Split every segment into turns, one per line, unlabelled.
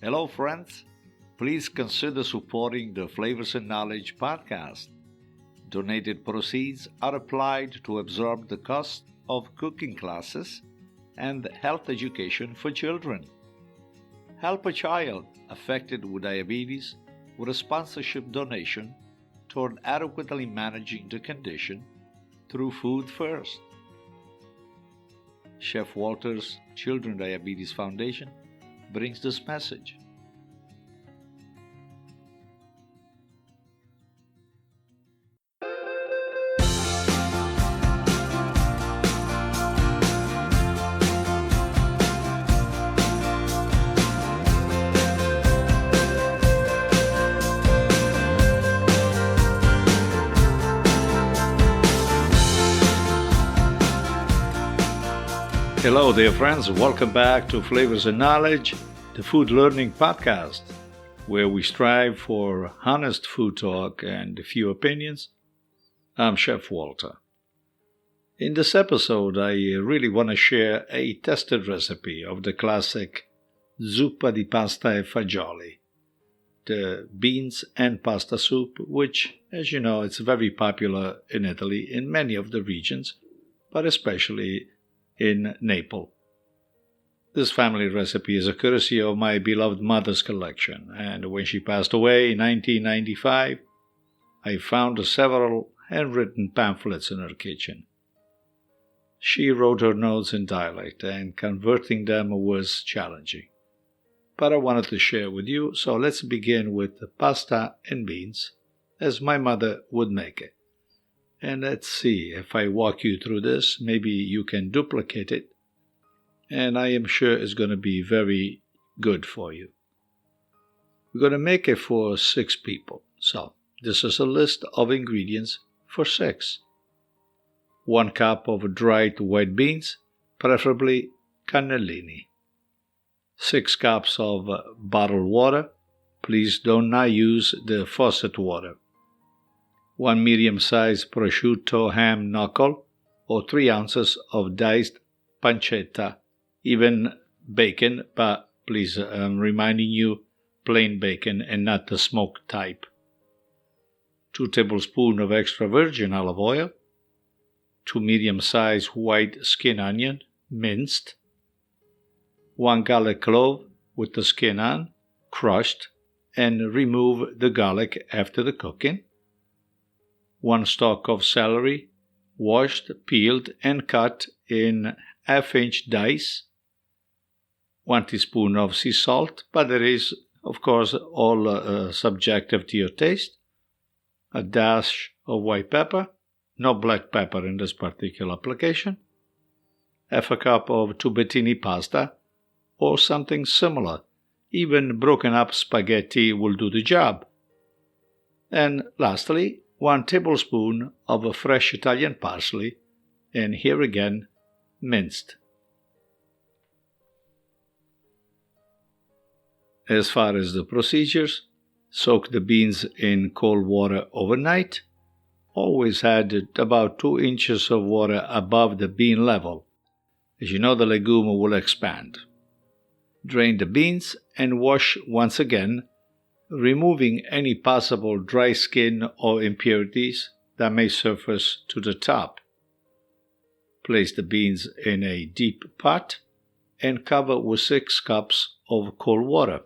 Hello, friends. Please consider supporting the Flavors and Knowledge podcast. Donated proceeds are applied to absorb the cost of cooking classes and health education for children. Help a child affected with diabetes with a sponsorship donation toward adequately managing the condition through Food First. Chef Walter's Children Diabetes Foundation brings this message. Hello, dear friends. Welcome back to Flavors and Knowledge, the food learning podcast, where we strive for honest food talk and a few opinions. I'm Chef Walter. In this episode, I really want to share a tested recipe of the classic zuppa di pasta e fagioli, the beans and pasta soup, which, as you know, it's very popular in Italy in many of the regions, but especially in Naples. This family recipe is a courtesy of my beloved mother's collection, and when she passed away in 1995, I found several handwritten pamphlets in her kitchen. She wrote her notes in dialect, and converting them was challenging. But I wanted to share with you, so let's begin with the pasta and beans, as my mother would make it. And let's see, if I walk you through this, maybe you can duplicate it, and I am sure it's going to be very good for you. We're going to make it for 6 people, so this is a list of ingredients for 6. 1 cup of dried white beans, preferably cannellini. 6 cups of bottled water. Please do not use the faucet water. 1 medium-sized prosciutto ham knuckle, or 3 ounces of diced pancetta, even bacon, but please, I'm reminding you, plain bacon and not the smoked type. 2 tablespoons of extra virgin olive oil. 2 medium-sized white skin onion, minced. 1 garlic clove with the skin on, crushed, and remove the garlic after the cooking. 1 stalk of celery, washed, peeled, and cut in half-inch dice. 1 teaspoon of sea salt, but it is, of course, all subjective to your taste. A dash of white pepper, no black pepper in this particular application. Half a cup of tubettini pasta, or something similar. Even broken up spaghetti will do the job. And lastly, 1 tablespoon of a fresh Italian parsley, and here again, minced. As far as the procedures, soak the beans in cold water overnight. Always add about 2 inches of water above the bean level. As you know, the legume will expand. Drain the beans and wash once again, removing any possible dry skin or impurities that may surface to the top. Place the beans in a deep pot and cover with 6 cups of cold water.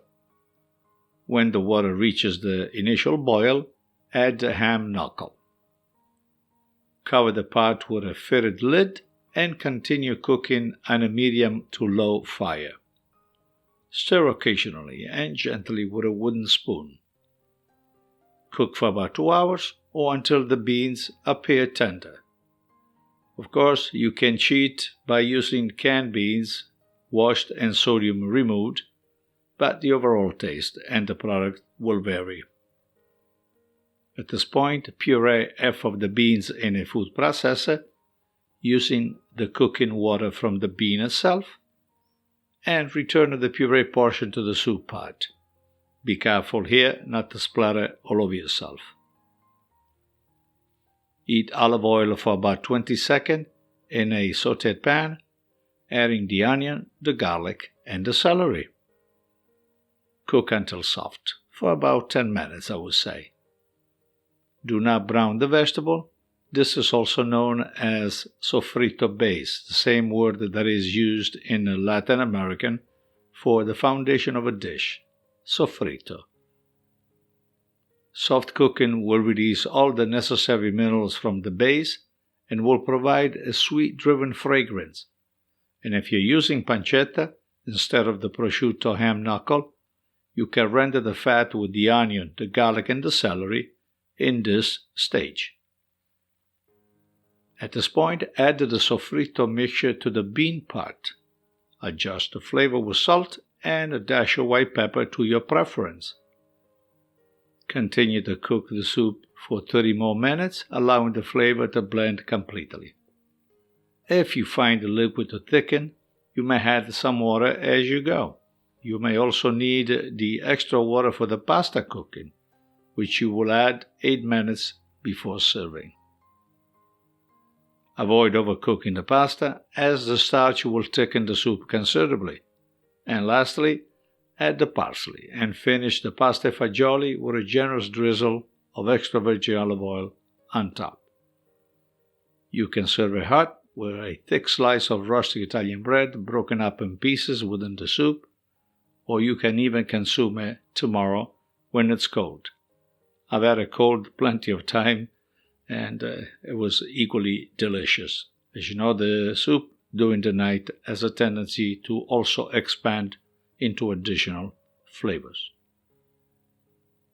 When the water reaches the initial boil, add the ham knuckle. Cover the pot with a fitted lid and continue cooking on a medium to low fire. Stir occasionally and gently with a wooden spoon. Cook for about 2 hours or until the beans appear tender. Of course, you can cheat by using canned beans, washed and sodium removed, but the overall taste and the product will vary. At this point, puree half of the beans in a food processor using the cooking water from the bean itself, and return the puree portion to the soup pot. Be careful here not to splatter all over yourself. Heat olive oil for about 20 seconds in a sautéed pan, adding the onion, the garlic, and the celery. Cook until soft, for about 10 minutes, I would say. Do not brown the vegetable. This is also known as sofrito base, the same word that is used in Latin American for the foundation of a dish, sofrito. Soft cooking will release all the necessary minerals from the base and will provide a sweet-driven fragrance. And if you're using pancetta instead of the prosciutto ham knuckle, you can render the fat with the onion, the garlic, and the celery in this stage. At this point, add the sofrito mixture to the bean pot. Adjust the flavor with salt and a dash of white pepper to your preference. Continue to cook the soup for 30 more minutes, allowing the flavor to blend completely. If you find the liquid to thicken, you may add some water as you go. You may also need the extra water for the pasta cooking, which you will add 8 minutes before serving. Avoid overcooking the pasta, as the starch will thicken the soup considerably. And lastly, add the parsley and finish the pasta fagioli with a generous drizzle of extra virgin olive oil on top. You can serve it hot with a thick slice of rustic Italian bread broken up in pieces within the soup, or you can even consume it tomorrow when it's cold. I've had it cold plenty of time, and it was equally delicious. As you know, the soup during the night has a tendency to also expand into additional flavors.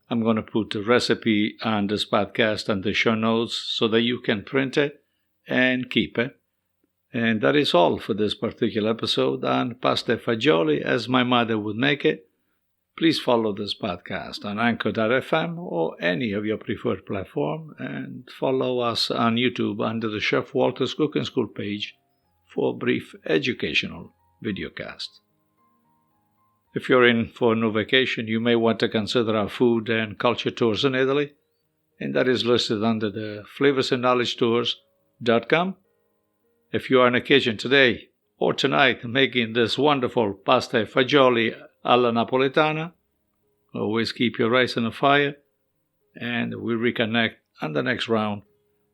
I'm going to put the recipe on this podcast and the show notes so that you can print it and keep it. And that is all for this particular episode on pasta fagioli as my mother would make it. Please follow this podcast on Anchor.fm or any of your preferred platform, and follow us on YouTube under the Chef Walter's Cooking School page for a brief educational videocast. If you're in for a new vacation, you may want to consider our food and culture tours in Italy, and that is listed under the flavorsknowledgetours.com. If you are in a kitchen today or tonight making this wonderful pasta fagioli alla napoletana, always keep your eyes on the fire, and we reconnect on the next round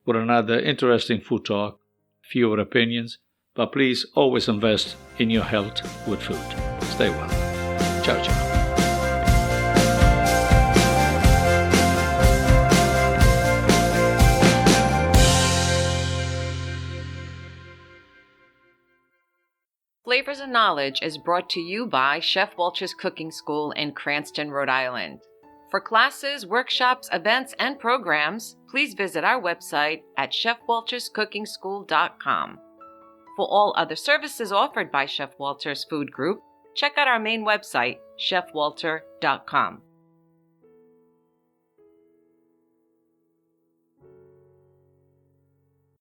with another interesting food talk, fewer opinions, but please always invest in your health with food. Stay well. Ciao, ciao.
Flavors and Knowledge is brought to you by Chef Walter's Cooking School in Cranston, Rhode Island. For classes, workshops, events, and programs, please visit our website at chefwalterscookingschool.com. For all other services offered by Chef Walter's Food Group, check out our main website, chefwalter.com.